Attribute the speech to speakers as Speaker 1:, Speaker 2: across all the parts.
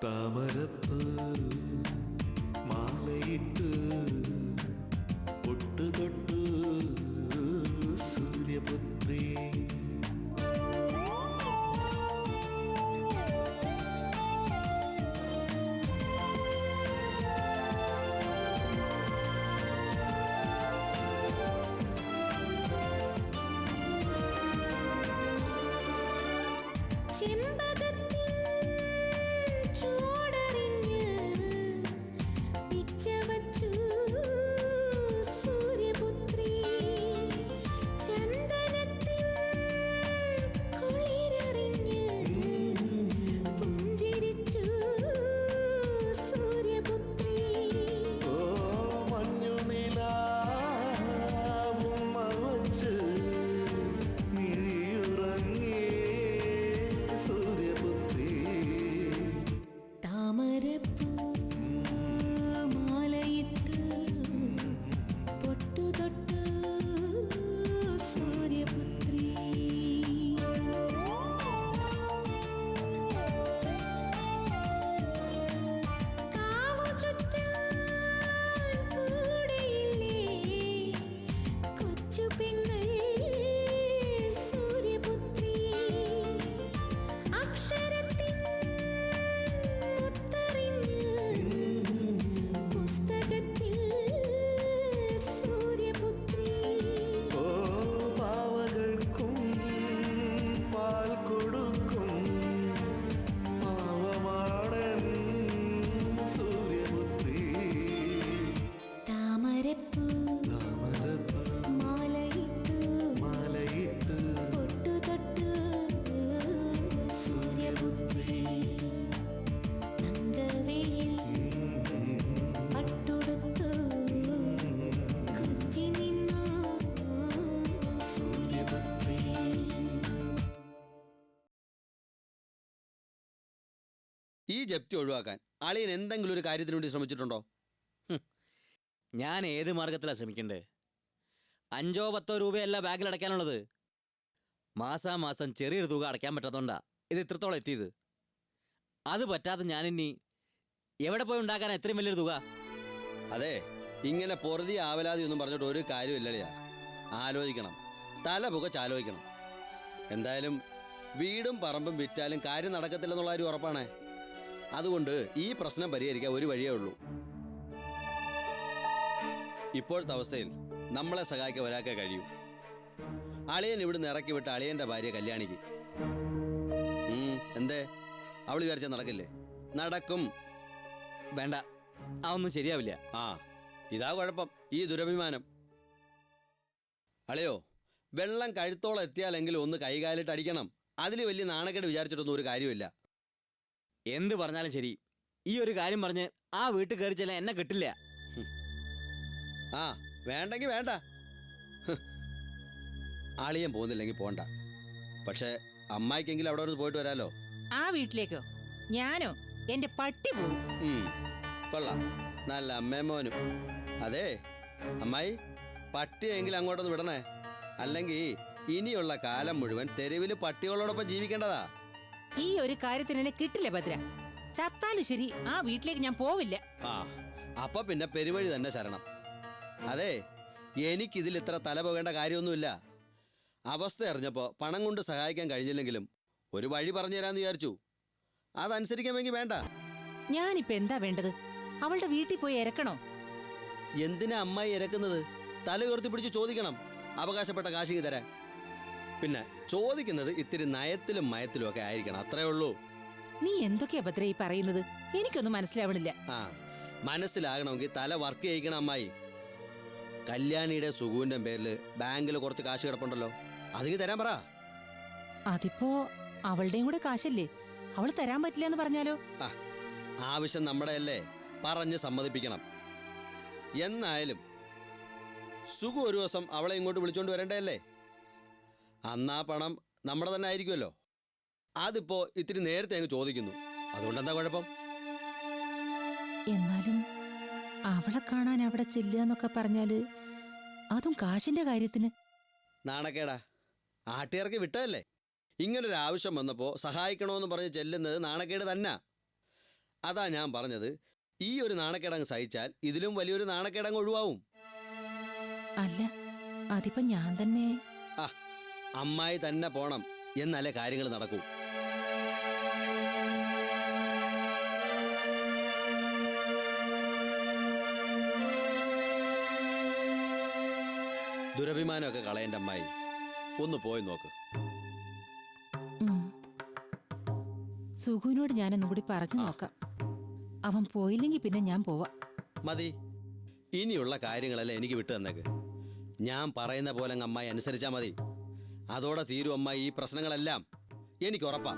Speaker 1: താമരപ്പ് മാലയിട്ട് പൊട്ടു തൊട്ടു സൂര്യപുത്രി
Speaker 2: ഈ ജപ്തി ഒഴിവാക്കാൻ അളിയൻ എന്തെങ്കിലും ഒരു കാര്യത്തിന് വേണ്ടി ശ്രമിച്ചിട്ടുണ്ടോ?
Speaker 3: ഞാൻ ഏത് മാർഗത്തിലാണ് ശ്രമിക്കണ്ടേ? 5-10 രൂപയല്ല ബാഗിൽ അടയ്ക്കാനുള്ളത്. മാസാമാസം ചെറിയൊരു തുക അടയ്ക്കാൻ പറ്റാത്തതുകൊണ്ടാ ഇത് ഇത്രത്തോളം എത്തിയത്. അത് പറ്റാതെ ഞാനിനി എവിടെ പോയി ഉണ്ടാക്കാനാ ഇത്രയും വലിയൊരു തുക?
Speaker 2: അതെ, ഇങ്ങനെ പൊറുതി ആവലാതി ഒന്നും പറഞ്ഞിട്ട് ഒരു കാര്യമില്ലളിയാ. ആലോചിക്കണം, തല പുകച്ചാലോചിക്കണം. എന്തായാലും വീടും പറമ്പും വിറ്റാലും കാര്യം നടക്കത്തില്ലെന്നുള്ള ഒരു ഉറപ്പാണ്. അതുകൊണ്ട് ഈ പ്രശ്നം പരിഹരിക്കാൻ ഒരു വഴിയേ ഉള്ളൂ. ഇപ്പോഴത്തെ അവസ്ഥയിൽ നമ്മളെ സഹായിക്കാൻ ഒരാൾക്കേ കഴിയൂ. അളിയൻ ഇവിടുന്ന് ഇറക്കി വിട്ട അളിയൻ്റെ ഭാര്യ കല്യാണിക്ക്. എന്തേ, അവൾ വിചാരിച്ചാൽ നടക്കില്ലേ? നടക്കും.
Speaker 3: വേണ്ട, അതൊന്നും ശരിയാവില്ല.
Speaker 2: ആ, ഇതാ കുഴപ്പം, ഈ ദുരഭിമാനം. അളിയോ, വെള്ളം കഴുത്തോളം എത്തിയാലെങ്കിലും ഒന്ന് കൈകാലിട്ട് അടിക്കണം. അതിൽ വലിയ നാണക്കേട് വിചാരിച്ചിട്ടൊന്നും ഒരു കാര്യമില്ല.
Speaker 3: എന്ത് പറഞ്ഞാലും ശരി, ഈ ഒരു കാര്യം പറഞ്ഞ് ആ വീട്ടിൽ കയറി ചെല്ലാൻ എന്നെ കിട്ടില്ല.
Speaker 2: ആ, വേണ്ടെങ്കിൽ വേണ്ട. അളിയൻ പോകുന്നില്ലെങ്കിൽ പോണ്ട. പക്ഷെ അമ്മായിക്കെങ്കിലും അവിടെ ഒന്ന് പോയിട്ട് വരാലോ.
Speaker 4: ആ വീട്ടിലേക്കോ? ഞാനോ? എന്റെ പട്ടി പോവും.
Speaker 2: കൊള്ളാം, നല്ല അമ്മേമോനും. അതെ അമ്മായി, പട്ടിയെങ്കിലും അങ്ങോട്ടൊന്ന് വിടണേ. അല്ലെങ്കിൽ ഇനിയുള്ള കാലം മുഴുവൻ തെരുവിൽ പട്ടികളോടൊപ്പം ജീവിക്കേണ്ടതാ.
Speaker 4: ഈ ഒരു കാര്യത്തിന് എന്നെ കിട്ടില്ല ഭദ്ര. ചത്താലും ശരി, ആ വീട്ടിലേക്ക് ഞാൻ പോവില്ല.
Speaker 2: ആ, അപ്പൊ പിന്നെ പെരുവഴി തന്നെ ശരണം. അതെ, എനിക്കിതിൽ ഇത്ര തല പോകേണ്ട കാര്യമൊന്നുമില്ല. അവസ്ഥ അറിഞ്ഞപ്പോൾ പണം കൊണ്ട് സഹായിക്കാൻ കഴിഞ്ഞില്ലെങ്കിലും ഒരു വഴി പറഞ്ഞു തരാമെന്ന് വിചാരിച്ചു. അതനുസരിക്കാമെങ്കിൽ വേണ്ട.
Speaker 4: ഞാനിപ്പോ എന്താ വേണ്ടത്? അവളുടെ വീട്ടിൽ പോയി ഇരക്കണോ?
Speaker 2: എന്തിനാ അമ്മായി ഇരക്കുന്നത്? തല ഉയർത്തി പിടിച്ച് ചോദിക്കണം അവകാശപ്പെട്ട കാശിക്ക് തരാൻ. പിന്നെ ചോദിക്കുന്നത് ഇത്തിരി നയത്തിലും മയത്തിലും ഒക്കെ ആയിരിക്കണം, അത്രേ ഉള്ളൂ.
Speaker 4: നീ എന്തൊക്കെയാ ഭദ്ര ഈ പറയുന്നത്? എനിക്കൊന്നും മനസ്സിലാവണില്ല.
Speaker 2: ആ, മനസ്സിലാകണമെങ്കിൽ തല വർക്ക് ചെയ്യിക്കണം അമ്മായി. കല്യാണിയുടെ സുഖുവിന്റെ പേരിൽ ബാങ്കിൽ കുറച്ച് കാശ് കിടപ്പുണ്ടല്ലോ, അതിന് തരാൻ പറ.
Speaker 4: അതിപ്പോ അവളുടെയും കൂടെ കാശല്ലേ? അവള് തരാൻ പറ്റില്ല എന്ന് പറഞ്ഞാലോ?
Speaker 2: ആ, ആവശ്യം നമ്മുടെ അല്ലേ, പറഞ്ഞ് സമ്മതിപ്പിക്കണം. എന്നായാലും സുഖു ഒരു ദിവസം അവളെ ഇങ്ങോട്ട് വിളിച്ചോണ്ട് വരണ്ടേ അല്ലേ? അന്നാ പണം നമ്മുടെ തന്നെ ആയിരിക്കുമല്ലോ. അതിപ്പോ ഇത്തിരി നേരത്തെ അങ്ങ് ചോദിക്കുന്നു. അതുകൊണ്ടെന്താ കുഴപ്പം?
Speaker 4: എന്നാലും അവളെ കാണാൻ അവിടെ ചെല്ലുക എന്നൊക്കെ പറഞ്ഞാല് അതും കാശിന്റെ കാര്യത്തിന്
Speaker 2: നാണക്കേടാ. ആട്ടിയിറക്കി വിട്ടതല്ലേ. ഇങ്ങനൊരു ആവശ്യം വന്നപ്പോൾ സഹായിക്കണമെന്ന് പറഞ്ഞ് ചെല്ലുന്നത് നാണക്കേട് തന്നെ. അതാ ഞാൻ പറഞ്ഞത്, ഈ ഒരു നാണക്കേടങ്ങ് സഹിച്ചാൽ ഇതിലും വലിയൊരു നാണക്കേടങ്ങ് ഒഴിവാവും.
Speaker 4: അല്ല അതിപ്പോ ഞാൻ തന്നെ.
Speaker 2: ആ, അമ്മായി തന്നെ പോണം, എന്നാലേ കാര്യങ്ങൾ നടക്കൂ. ദുരഭിമാനമൊക്കെ കളയേണ്ട അമ്മായി, ഒന്ന് പോയി നോക്ക്.
Speaker 4: സുഖുവിനോട് ഞാനൊന്നും കൂടി പറഞ്ഞു നോക്കാം. അവൻ പോയില്ലെങ്കിൽ പിന്നെ ഞാൻ പോവാം.
Speaker 2: മതി, ഇനിയുള്ള കാര്യങ്ങളെല്ലാം എനിക്ക് വിട്ടു തന്നേക്ക്. ഞാൻ പറയുന്ന പോലെ അങ്ങ് അമ്മായി അനുസരിച്ചാൽ മതി. അതോടെ തീരും അമ്മായി ഈ പ്രശ്നങ്ങളെല്ലാം, എനിക്ക് ഉറപ്പാ.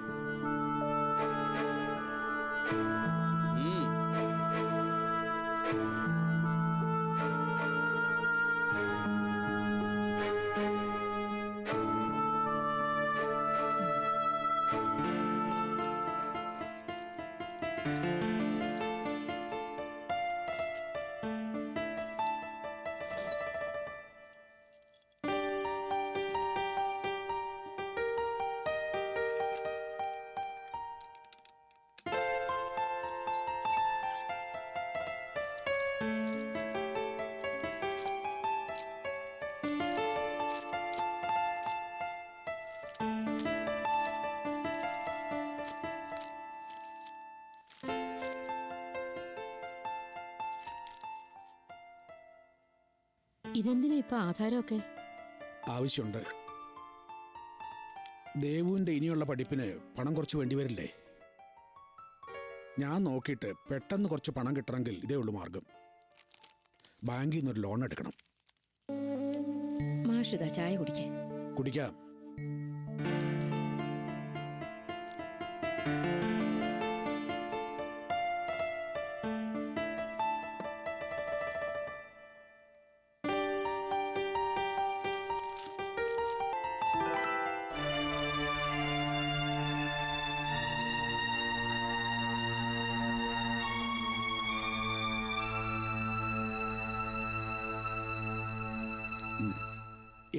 Speaker 1: ഇതെന്തിനാ ഇപ്പൊ ആധാരമൊക്കെ?
Speaker 5: ആവശ്യമുണ്ട്. ദേവുവിൻ്റെ ഇനിയുള്ള പഠിപ്പിന് പണം കുറച്ച് വേണ്ടിവരില്ലേ? ഞാൻ നോക്കിയിട്ട് പെട്ടെന്ന് കുറച്ച് പണം കിട്ടണമെങ്കിൽ ഇതേ ഉള്ളൂ മാർഗം. ബാങ്കിൽ നിന്നൊരു ലോൺ എടുക്കണം.
Speaker 1: മാഷിതാ ചായ കുടിക്കേ.
Speaker 5: കുടിക്കാം.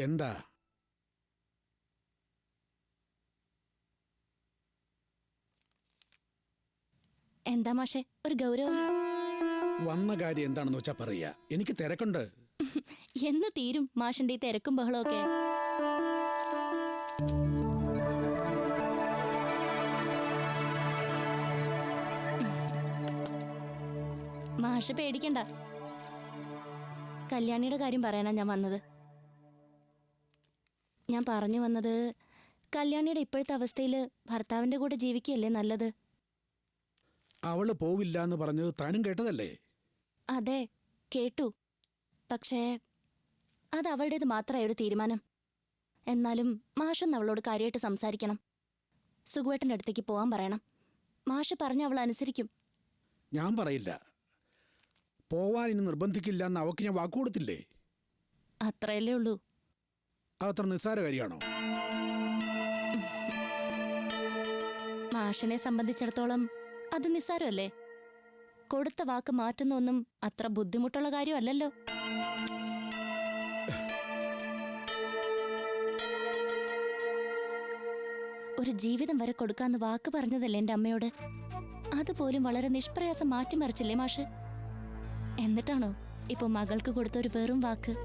Speaker 5: എന്താ?
Speaker 6: എന്താ മാഷെ ഒരു ഗൗരവം?
Speaker 5: വന്ന കാര്യം എന്താണെന്ന് വെച്ചാ പറയാ, എനിക്ക് തിരക്കുണ്ട്.
Speaker 6: എന്ന് തീരും മാഷിന്റെ ഈ തിരക്കും ബഹളമൊക്കെ? മാഷ് പേടിക്കണ്ട, കല്യാണിയുടെ കാര്യം പറയാനാ ഞാൻ വന്നത്. ഞാൻ പറഞ്ഞു വന്നത്, കല്യാണിയുടെ ഇപ്പോഴത്തെ അവസ്ഥയിൽ ഭർത്താവിന്റെ കൂടെ ജീവിക്കുകയല്ലേ നല്ലത്?
Speaker 5: അവള് പോവില്ല എന്ന് പറഞ്ഞത് താനും കേട്ടതല്ലേ?
Speaker 6: അതെ, കേട്ടു. പക്ഷേ അത് അവളുടേത് മാത്രമായ ഒരു തീരുമാനം. എന്നാലും മാഷൊന്ന് അവളോട് കാര്യമായിട്ട് സംസാരിക്കണം. സുഖുവേട്ടൻ്റെ അടുത്തേക്ക് പോകാൻ പറയണം. മാഷ് പറഞ്ഞ അവൾ അനുസരിക്കും.
Speaker 5: ഞാൻ പറയില്ല. പോവാൻ ഇനി നിർബന്ധിക്കില്ല എന്ന് അവക്ക് ഞാൻ വാക്കു കൊടുത്തില്ലേ?
Speaker 6: അത്രയല്ലേ ഉള്ളൂ.
Speaker 5: അതത്ര നിസ്സാര കാര്യമാണോ?
Speaker 6: മാഷിനെ സംബന്ധിച്ചിടത്തോളം അത് നിസ്സാരമല്ലേ? കൊടുത്ത വാക്ക് മാറ്റുന്നൊന്നും അത്ര ബുദ്ധിമുട്ടുള്ള കാര്യമല്ലല്ലോ. ഒരു ജീവിതം വരെ കൊടുക്കാന്ന് വാക്ക് പറഞ്ഞതല്ലേ എൻ്റെ അമ്മയോട്? അതുപോലും വളരെ നിഷ്പ്രയാസം മാറ്റിമറിച്ചില്ലേ മാഷ്? എന്നിട്ടാണോ ഇപ്പൊ മകൾക്ക് കൊടുത്ത ഒരു വെറും വാക്ക്?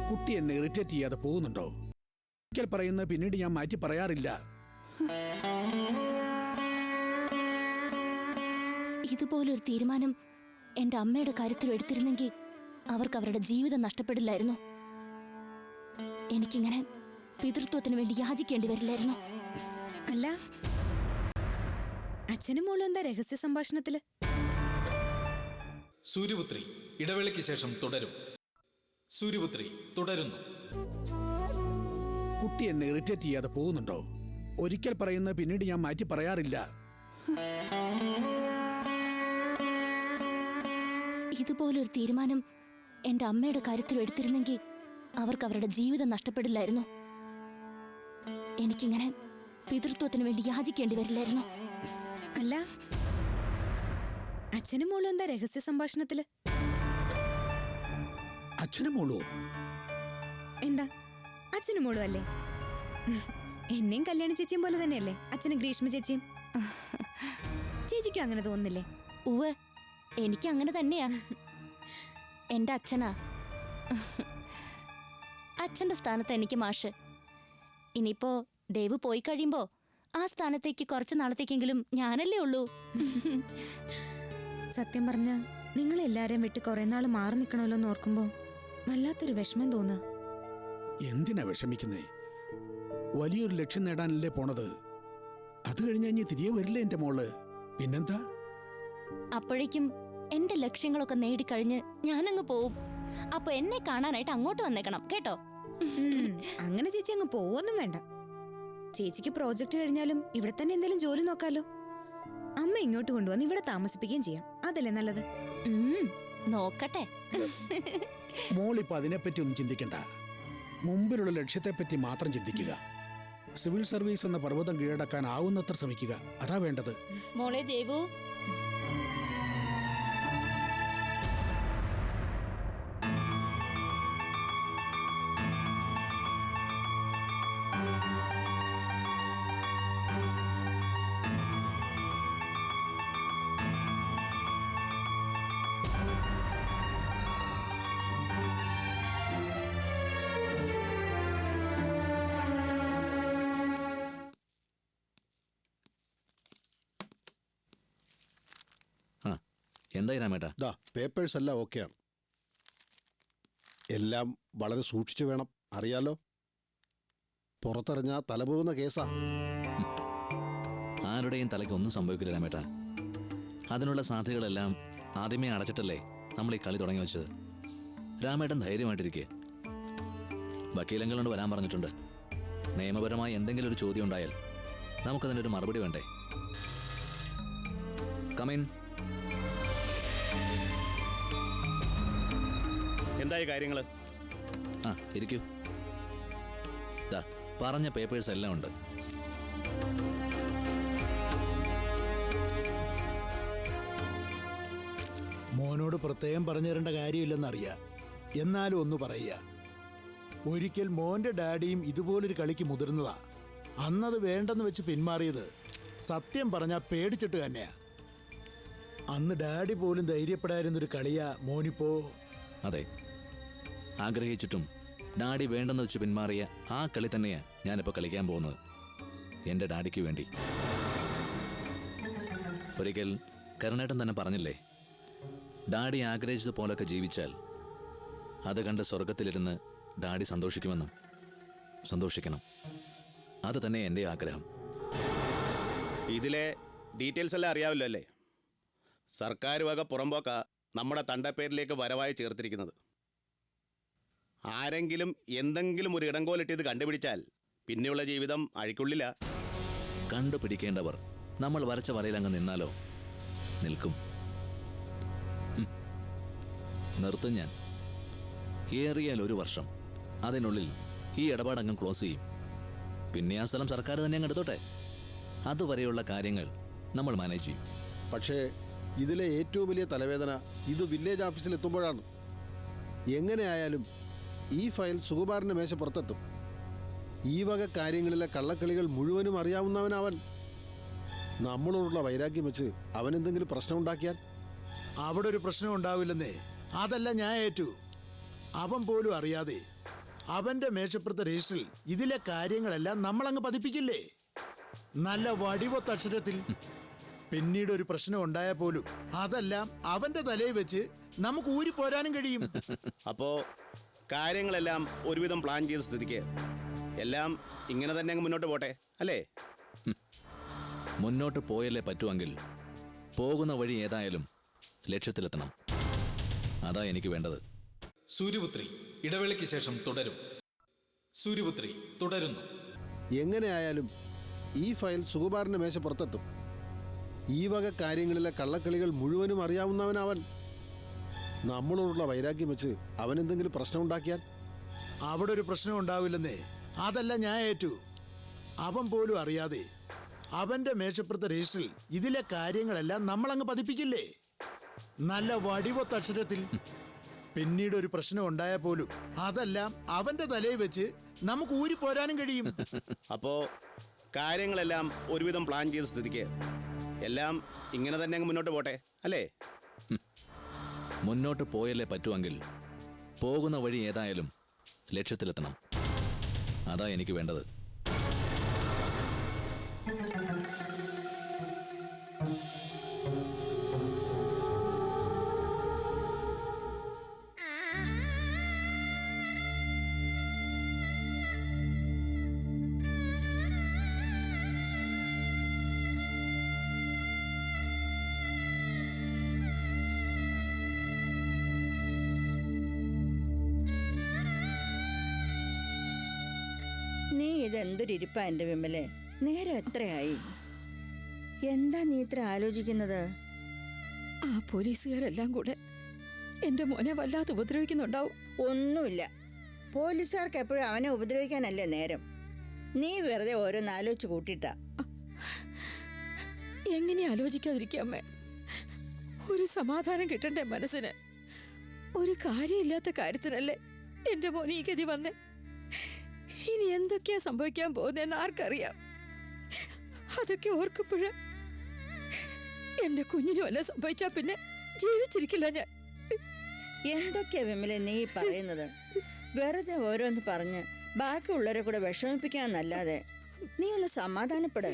Speaker 5: കുട്ടി എന്നെ ഇറിറ്റേറ്റ് ചെയ്യാതെ പോകുന്നുണ്ടോ? ഒരിക്കൽ പറയുന്നത് പിന്നീട് ഞാൻ മാറ്റി പറയാറില്ല.
Speaker 6: ഇതുപോലൊരു തീരുമാനം എൻ്റെ അമ്മയുടെ കാര്യത്തിൽ എടുത്തിരുന്നെങ്കിൽ അവർക്ക് അവരുടെ ജീവിതം നഷ്ടപ്പെടില്ലായിരുന്നു. എനിക്കിങ്ങനെ പിതൃത്വത്തിന് വേണ്ടി യാചിക്കേണ്ടി വരില്ലായിരുന്നു.
Speaker 7: അല്ല, അച്ഛനും മോളും എന്താ രഹസ്യ സംഭാഷണത്തില്?
Speaker 8: സൂര്യപുത്രി ഇടവേളയ്ക്ക് ശേഷം തുടരും. സൂര്യപുത്രി തുടരുന്നു.
Speaker 5: കുട്ടി എന്നെ ഇറിറ്റേറ്റ് ചെയ്യാതെ പോകുന്നുണ്ടോ? ഒരിക്കൽ പറയുന്നത് പിന്നീട് ഞാൻ മാറ്റി പറയാറില്ല.
Speaker 6: ഇതുപോലൊരു തീരുമാനം എൻ്റെ അമ്മയുടെ കാര്യത്തിൽ എടുത്തിരുന്നെങ്കിൽ അവർക്ക് അവരുടെ ജീവിതം നഷ്ടപ്പെടില്ലായിരുന്നു. എനിക്കിങ്ങനെ പിതൃത്വത്തിന് വേണ്ടി യാചിക്കേണ്ടി വരില്ലായിരുന്നു.
Speaker 7: അല്ല, അച്ഛനും മോളും എന്താ രഹസ്യ സംഭാഷണത്തില്?
Speaker 5: അച്ഛനും മോളോ?
Speaker 7: എന്താ അച്ഛനും മോളും അല്ലേ? എന്നെയും കല്യാണി ചേച്ചിയും പോലെ തന്നെയല്ലേ അച്ഛനും ഗ്രീഷ്മ ചേച്ചിയും? ചേച്ചിക്കും അങ്ങനെ തോന്നുന്നില്ലേ?
Speaker 6: ഉവ്വ്, എനിക്ക് അങ്ങനെ തന്നെയാ. എന്റെ അച്ഛനാ. അച്ഛന്റെ സ്ഥാനത്ത് എനിക്ക് മാഷ്. ഇനിയിപ്പോ ദേവ് പോയി കഴിയുമ്പോ ആ സ്ഥാനത്തേക്ക് കുറച്ച് നാളത്തേക്കെങ്കിലും ഞാനല്ലേ ഉള്ളൂ.
Speaker 7: സത്യം പറഞ്ഞ നിങ്ങളെല്ലാരെയും വിട്ട് കുറെ നാൾ മാറി നിൽക്കണമല്ലോ എന്ന് ഓർക്കുമ്പോ വല്ലാത്തൊരു വിഷമം തോന്നുക.
Speaker 5: എന്തിനാ വിഷമിക്കുന്നേ? വലിയൊരു ലക്ഷ്യം നേടാനല്ലേ പോണത്. അത് കഴിഞ്ഞാൽ ഇനി തിരികെ വരില്ലേ എന്റെ മോള്? പിന്നെന്താ?
Speaker 6: അപ്പോഴേക്കും എന്റെ ലക്ഷ്യങ്ങളൊക്കെ നേടിക്കഴിഞ്ഞ് ഞാനങ്ങ് പോവും. അപ്പൊ എന്നെ കാണാനായിട്ട് അങ്ങോട്ട് വന്നേക്കണം കേട്ടോ.
Speaker 7: അങ്ങനെ ചേച്ചി അങ്ങ് പോവൊന്നും വേണ്ട. ചേച്ചിക്ക് പ്രോജക്റ്റ് കഴിഞ്ഞാലും ഇവിടെ തന്നെ എന്തെങ്കിലും ജോലി നോക്കാലോ. അമ്മ ഇങ്ങോട്ട് കൊണ്ടുവന്ന് ഇവിടെ താമസിപ്പിക്കുകയും ചെയ്യാം. അതല്ലേ നല്ലത്?
Speaker 6: നോക്കട്ടെ.
Speaker 5: മോളിപ്പോ അതിനെപ്പറ്റി ഒന്നും ചിന്തിക്കണ്ട. മുമ്പിലുള്ള ലക്ഷ്യത്തെപ്പറ്റി മാത്രം ചിന്തിക്കുക. സിവിൽ സർവീസ് എന്ന പർവ്വതം കീഴടക്കാൻ ആവുന്നത്ര ശ്രമിക്കുക. അതാ വേണ്ടത്.
Speaker 1: മോളെ ദേവു,
Speaker 3: എന്തായി രാമേട്ടാ?
Speaker 9: പേപ്പേഴ്സ് എല്ലാം ഓക്കെയാണ്. എല്ലാം വളരെ സൂക്ഷിച്ചു വേണം. അറിയാലോ, പുറത്തെറിഞ്ഞാ തലപോകുന്ന കേസാ.
Speaker 3: ആരുടെയും തലയ്ക്ക് ഒന്നും സംഭവിക്കില്ല രാമേട്ടാ. അതിനുള്ള സാധ്യതകളെല്ലാം ആദ്യമേ അടച്ചിട്ടല്ലേ നമ്മൾ ഈ കളി തുടങ്ങി വെച്ചത്. രാമേട്ടൻ ധൈര്യമായിട്ടിരിക്കെ. വക്കീലങ്ങളോട് വരാൻ പറഞ്ഞിട്ടുണ്ട്. നിയമപരമായി എന്തെങ്കിലും ഒരു ചോദ്യം ഉണ്ടായാൽ നമുക്കതിനൊരു മറുപടി വേണ്ടേ? കമീൻ.
Speaker 10: എന്തായി കാര്യങ്ങള്?
Speaker 3: ഇരിക്കൂ. പറഞ്ഞ പേപ്പേഴ്സ് എല്ലാം ഉണ്ട്.
Speaker 11: മോനോട് പ്രത്യേകം പറഞ്ഞു തരേണ്ട കാര്യമില്ലെന്നറിയാം. എന്നാലും ഒന്ന് പറയുക. ഒരിക്കൽ മോന്റെ ഡാഡിയും ഇതുപോലൊരു കളിക്ക് മുതിർന്നതാ. അന്നത് വേണ്ടെന്ന് വെച്ച് പിന്മാറിയത് സത്യം പറഞ്ഞാൽ പേടിച്ചിട്ട് തന്നെയാ. അന്ന് ഡാഡി പോലും ധൈര്യപ്പെടാതിരുന്നൊരു കളിയാ മോനിപ്പോ.
Speaker 3: അതെ, ആഗ്രഹിച്ചിട്ടും ഡാഡി വേണ്ടെന്ന് വെച്ച് പിന്മാറിയ ആ കളി തന്നെയാ ഞാനിപ്പോൾ കളിക്കാൻ പോകുന്നത്. എൻ്റെ ഡാഡിക്ക് വേണ്ടി. ഒരിക്കൽ കരുണേട്ടൻ തന്നെ പറഞ്ഞില്ലേ, ഡാഡി ആഗ്രഹിച്ചതുപോലൊക്കെ ജീവിച്ചാൽ അത് കണ്ട് സ്വർഗത്തിലിരുന്ന് ഡാഡി സന്തോഷിക്കുമെന്ന്. സന്തോഷിക്കണം. അത് തന്നെ എൻ്റെ ആഗ്രഹം.
Speaker 10: ഇതിലെ ഡീറ്റെയിൽസ് എല്ലാം അറിയാമല്ലോ അല്ലേ? സർക്കാർ വക പുറമ്പോക്ക നമ്മുടെ തണ്ടപ്പേരിലേക്ക് വരവായി ചേർത്തിരിക്കുന്നത്. ആരെങ്കിലും എന്തെങ്കിലും ഒരു ഇടങ്കോലിട്ടിത് കണ്ടുപിടിച്ചാൽ പിന്നെയുള്ള ജീവിതം അഴിക്കുള്ളില്ല.
Speaker 3: കണ്ടുപിടിക്കേണ്ടവർ നമ്മൾ വരച്ച വരയിൽ അങ്ങ് നിന്നാലോ? നിൽക്കും. നിർത്തും ഞാൻ. ഏറിയാൽ 1 വർഷം. അതിനുള്ളിൽ ഈ ഇടപാടങ്ങ് ക്ലോസ് ചെയ്യും. പിന്നെ ആ സ്ഥലം സർക്കാർ തന്നെ അങ്ങ് എടുത്തോട്ടെ. അതുവരെയുള്ള കാര്യങ്ങൾ നമ്മൾ മാനേജ് ചെയ്യും.
Speaker 9: പക്ഷേ ഇതിലെ ഏറ്റവും വലിയ തലവേദന ഇത് വില്ലേജ് ഓഫീസിൽ എത്തുമ്പോഴാണ്. എങ്ങനെയായാലും ഈ ഫയൽ സുകുമാരൻ്റെ മേശ പുറത്തെത്തും. ഈ വക കാര്യങ്ങളിലെ കള്ളക്കളികൾ മുഴുവനും അറിയാവുന്നവനവൻ. നമ്മളോടുള്ള വൈരാഗ്യം വെച്ച് അവൻ എന്തെങ്കിലും പ്രശ്നം ഉണ്ടാക്കിയാൽ?
Speaker 11: അവിടെ ഒരു പ്രശ്നം ഉണ്ടാവില്ലെന്നേ. അതല്ല ഞാൻ ഏറ്റു. അവൻ പോലും അറിയാതെ അവന്റെ മേശപ്പുറത്തെ രജിസ്റ്ററിൽ ഇതിലെ കാര്യങ്ങളെല്ലാം നമ്മളങ്ങ് പതിപ്പിക്കില്ലേ, നല്ല വടിവത്തക്ഷരത്തിൽ. പിന്നീട് ഒരു പ്രശ്നം ഉണ്ടായാൽ പോലും അതെല്ലാം അവന്റെ തലയിൽ വെച്ച് നമുക്ക് ഊരിപ്പോരാനും കഴിയും.
Speaker 10: അപ്പോൾ കാര്യങ്ങളെല്ലാം ഒരുവിധം പ്ലാൻ ചെയ്ത സ്ഥിതിക്ക് എല്ലാം ഇങ്ങനെ തന്നെ അങ്ങ് മുന്നോട്ട് പോട്ടെ അല്ലേ?
Speaker 3: മുന്നോട്ട് പോയല്ലേ പറ്റുമെങ്കിൽ പോകുന്ന വഴി ഏതായാലും ലക്ഷ്യത്തിലെത്തണം. അതാ എനിക്ക് വേണ്ടത്.
Speaker 8: സൂര്യപുത്രി ഇടവേളയ്ക്ക് ശേഷം തുടരും. സൂര്യപുത്രി തുടരുന്നു.
Speaker 9: എങ്ങനെയായാലും ഈ ഫയൽ സുകുമാരൻ്റെ മേശ പുറത്തെത്തും. ഈ വക കാര്യങ്ങളിലെ കള്ളക്കളികൾ മുഴുവനും അറിയാവുന്നവനവൻ. നമ്മളോടുള്ള വൈരാഗ്യം വെച്ച് അവൻ എന്തെങ്കിലും പ്രശ്നം ഉണ്ടാക്കിയാൽ?
Speaker 11: അവിടെ ഒരു പ്രശ്നം ഉണ്ടാവില്ലെന്നേ. അതല്ല ഞാൻ ഏറ്റു. അവൻ പോലും അറിയാതെ അവന്റെ മേശപ്പുറത്തെ രജിസ്റ്ററിൽ ഇതിലെ കാര്യങ്ങളെല്ലാം നമ്മളങ്ങ് പതിപ്പിക്കില്ലേ? നല്ല വടിവത്തക്ഷരത്തിൽ. പിന്നീട് ഒരു പ്രശ്നം ഉണ്ടായാൽ പോലും അതെല്ലാം അവന്റെ തലയിൽ വെച്ച് നമുക്ക് ഊരി പോരാനും കഴിയും.
Speaker 10: അപ്പോ കാര്യങ്ങളെല്ലാം ഒരുവിധം പ്ലാൻ ചെയ്ത സ്ഥിതിക്ക് എല്ലാം ഇങ്ങനെ തന്നെ അങ്ങ് മുന്നോട്ട് പോട്ടെ അല്ലേ?
Speaker 12: മുന്നോട്ട് പോയല്ലേ പറ്റുമെങ്കിൽ പോകുന്ന വഴി ഏതായാലും ലക്ഷ്യത്തിലെത്തണം. അതാ എനിക്ക് വേണ്ടത്.
Speaker 13: നീ ഇതെന്തൊരിപ്പാ എൻ്റെ വിമലെ? നേരം എത്രയായി? എന്താ നീ ഇത്ര ആലോചിക്കുന്നത്?
Speaker 1: ആ പോലീസുകാരെല്ലാം കൂടെ എന്റെ മോനെ വല്ലാതെ ഉപദ്രവിക്കുന്നുണ്ടാവും.
Speaker 13: ഒന്നുമില്ല. പോലീസുകാർക്ക് എപ്പോഴും അവനെ ഉപദ്രവിക്കാനല്ലേ നേരം. നീ വെറുതെ ഓരോന്ന് ആലോചിച്ച് കൂട്ടിട്ടാ.
Speaker 1: എങ്ങനെ ആലോചിക്കാതിരിക്കാമേ? ഒരു സമാധാനം കിട്ടണ്ടേ മനസ്സിന്? ഒരു കാര്യമില്ലാത്ത കാര്യത്തിനല്ലേ എന്റെ മോനെ ഈ ഗതി വന്നേ? ഇനി എന്തൊക്കെയാ സംഭവിക്കാൻ പോകുന്നതെന്ന് ആർക്കറിയാം? അതൊക്കെ ഓർക്കുമ്പോഴ എന്റെ കുഞ്ഞിന് വല്ല സംഭവിച്ചാ പിന്നെ ജീവിച്ചിരിക്കില്ല ഞാൻ.
Speaker 13: എന്തൊക്കെയാ വിമലെ നീ പറയുന്നത്? വെറുതെ ഓരോന്ന് പറഞ്ഞ് ബാക്കിയുള്ളവരെ കൂടെ വിഷമിപ്പിക്കാന്നല്ലാതെ നീ ഒന്ന് സമാധാനപ്പെട്.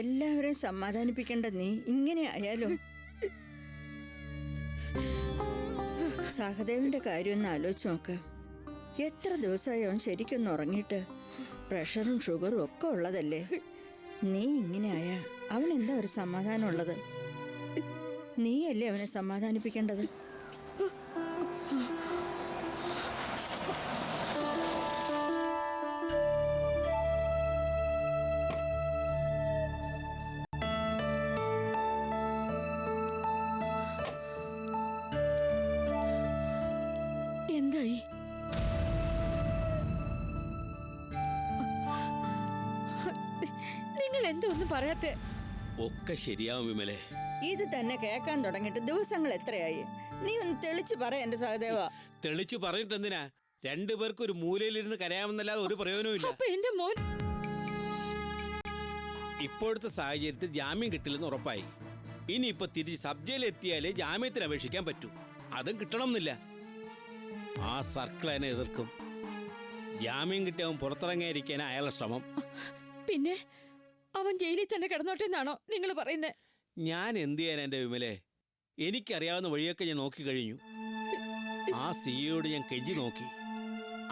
Speaker 13: എല്ലാവരെയും സമാധാനിപ്പിക്കേണ്ട നീ ഇങ്ങനെ ആയാലും. സഹദേവിന്റെ കാര്യം ഒന്ന് ആലോചിച്ച് നോക്ക്. എത്ര ദിവസമായി അവൻ ശരിക്കൊന്ന് ഉറങ്ങിയിട്ട്? പ്രഷറും ഷുഗറും ഒക്കെ ഉള്ളതല്ലേ. നീ ഇങ്ങനെ ആയാ അവൻ എന്താ ഒരു സമാധാനം ഉള്ളത്? നീയല്ലേ അവനെ സമാധാനിപ്പിക്കേണ്ടത്.
Speaker 1: എന്തായി? നിങ്ങൾ എന്താ ഒന്നും പറയാത്തെ?
Speaker 2: ഒക്കെ ശരിയാവും വിമലേ.
Speaker 13: ഇത് തന്നെ കേൾക്കാൻ തുടങ്ങിയിട്ട് ദിവസങ്ങൾ എത്രയായി? നീ ഒന്ന് തെളിച്ചു പറ എന്റെ സഹദേവ.
Speaker 10: തെളിച്ചു പറഞ്ഞിട്ട് എന്തിനാ? രണ്ടുപേർക്ക് ഒരു മൂലയിലിരുന്ന് കരയാമെന്നല്ലാതെ ഒരു പ്രയോജനവും
Speaker 1: അപ്പൊ എന്റെ മോൻ
Speaker 10: ഇപ്പോഴത്തെ സാഹചര്യത്തിൽ ജാമ്യം കിട്ടില്ലെന്ന് ഉറപ്പായി. ഇനിയിപ്പോ തിരിച്ച് സബ് ജയിലിൽ എത്തിയാലേ ജാമ്യത്തിന് അപേക്ഷിക്കാൻ പറ്റൂ. അതും കിട്ടണമെന്നില്ല. ആ സർക്കിൾ അതിനെ എതിർക്കും. ജാമ്യം കിട്ടിയവൻ പുറത്തിറങ്ങിയിരിക്കാൻ അയാളുടെ ശ്രമം.
Speaker 1: പിന്നെ അവൻ ജയിലിൽ തന്നെ കിടന്നോട്ടെന്നാണോ നിങ്ങൾ പറയുന്നത്?
Speaker 10: ഞാൻ എന്ത് ചെയ്യാൻ എൻ്റെ വിമലെ? എനിക്കറിയാവുന്ന വഴിയൊക്കെ ഞാൻ നോക്കിക്കഴിഞ്ഞു. ആ സിയോട് ഞാൻ കെഞ്ചി നോക്കി.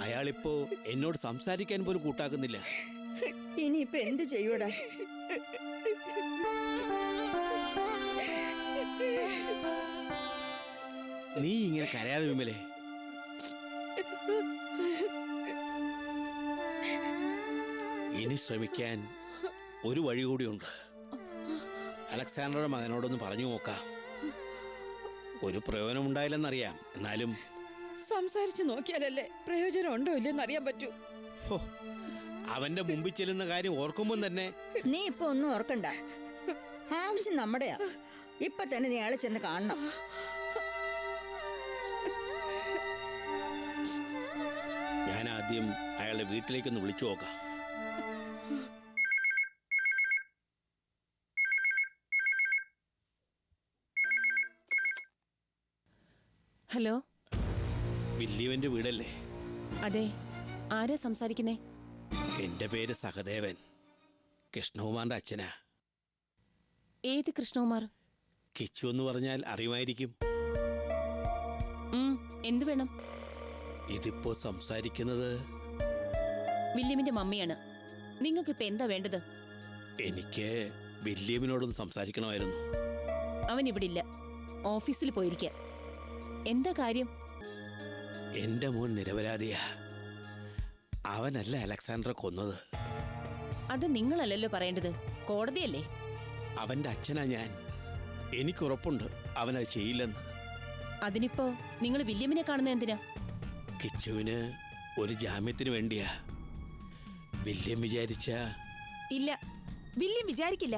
Speaker 10: അയാളിപ്പോ എന്നോട് സംസാരിക്കാൻ പോലും കൂട്ടാക്കുന്നില്ല.
Speaker 13: ഇനിയിപ്പൊ എന്ത് ചെയ്യൂടാ?
Speaker 10: നീ ഇങ്ങനെ കരയാതെ വിമലെ. ഇനി ശ്രമിക്കാൻ ഒരു വഴി കൂടിയുണ്ട്. അലക്സാണ്ടറുടെ മകനോടൊന്ന് പറഞ്ഞു നോക്കാം. ഒരു പ്രയോജനം ഉണ്ടായില്ലെന്നറിയാം. എന്നാലും
Speaker 1: സംസാരിച്ചു നോക്കിയാലല്ലേ പ്രയോജനം ഉണ്ടോ ഇല്ലെന്ന് അറിയാൻ പറ്റൂ.
Speaker 10: അവന്റെ മുമ്പിൽ ചെല്ലുന്ന കാര്യം ഓർക്കുമ്പോൾ തന്നെ
Speaker 13: നീ ഇപ്പൊ ഒന്നും ഓർക്കണ്ട. ആവശ്യം നമ്മുടെയാ. ഇപ്പൊ തന്നെ നീ അയാളെ ചെന്ന് കാണണം.
Speaker 10: ഞാൻ ആദ്യം അയാളുടെ വീട്ടിലേക്കൊന്ന് വിളിച്ചു നോക്കാം.
Speaker 14: ഹലോ,
Speaker 10: വില്യവന്റെ വീടല്ലേ?
Speaker 14: അതെ, ആരാ സംസാരിക്കുന്നേ?
Speaker 10: എന്റെ പേര് സഹദേവൻ. കൃഷ്ണകുമാറിന്റെ അച്ഛനാ.
Speaker 14: ഏത് കൃഷ്ണകുമാർ?
Speaker 10: കിച്ചു എന്ന് പറഞ്ഞാൽ അറിയുമായിരിക്കും.
Speaker 14: എന്തു വേണം?
Speaker 10: ഇതിപ്പോ സംസാരിക്കുന്നത്
Speaker 14: വില്യമിന്റെ മമ്മിയാണ്. നിങ്ങൾക്കിപ്പോ എന്താ വേണ്ടത്?
Speaker 10: എനിക്ക് വില്യമിനോടൊന്ന് സംസാരിക്കണമായിരുന്നു.
Speaker 14: അവൻ ഇവിടെ ഇല്ല, ഓഫീസിൽ പോയിരിക്കുക. എന്താ കാര്യം?
Speaker 10: എന്റെ മോൻ നിരപരാധിയാ. അവനല്ല അലക്സാണ്ടറെ കൊന്നത്.
Speaker 14: അത് നിങ്ങളല്ലല്ലോ പറയേണ്ടത്, കോടതിയല്ലേ.
Speaker 10: അവന്റെ അച്ഛനാ ഞാൻ. എനിക്കുറപ്പുണ്ട് അവനത് ചെയ്യില്ലെന്ന്.
Speaker 14: അതിനിപ്പോ നിങ്ങൾ വില്യമിനെ കാണുന്നത് എന്തിനാ?
Speaker 10: കിച്ചുവിന് ഒരു ജാമ്യത്തിന് വേണ്ടിയാ. വില്യം വിചാരിച്ച
Speaker 14: ഇല്ല വില്യം വിചാരിക്കില്ല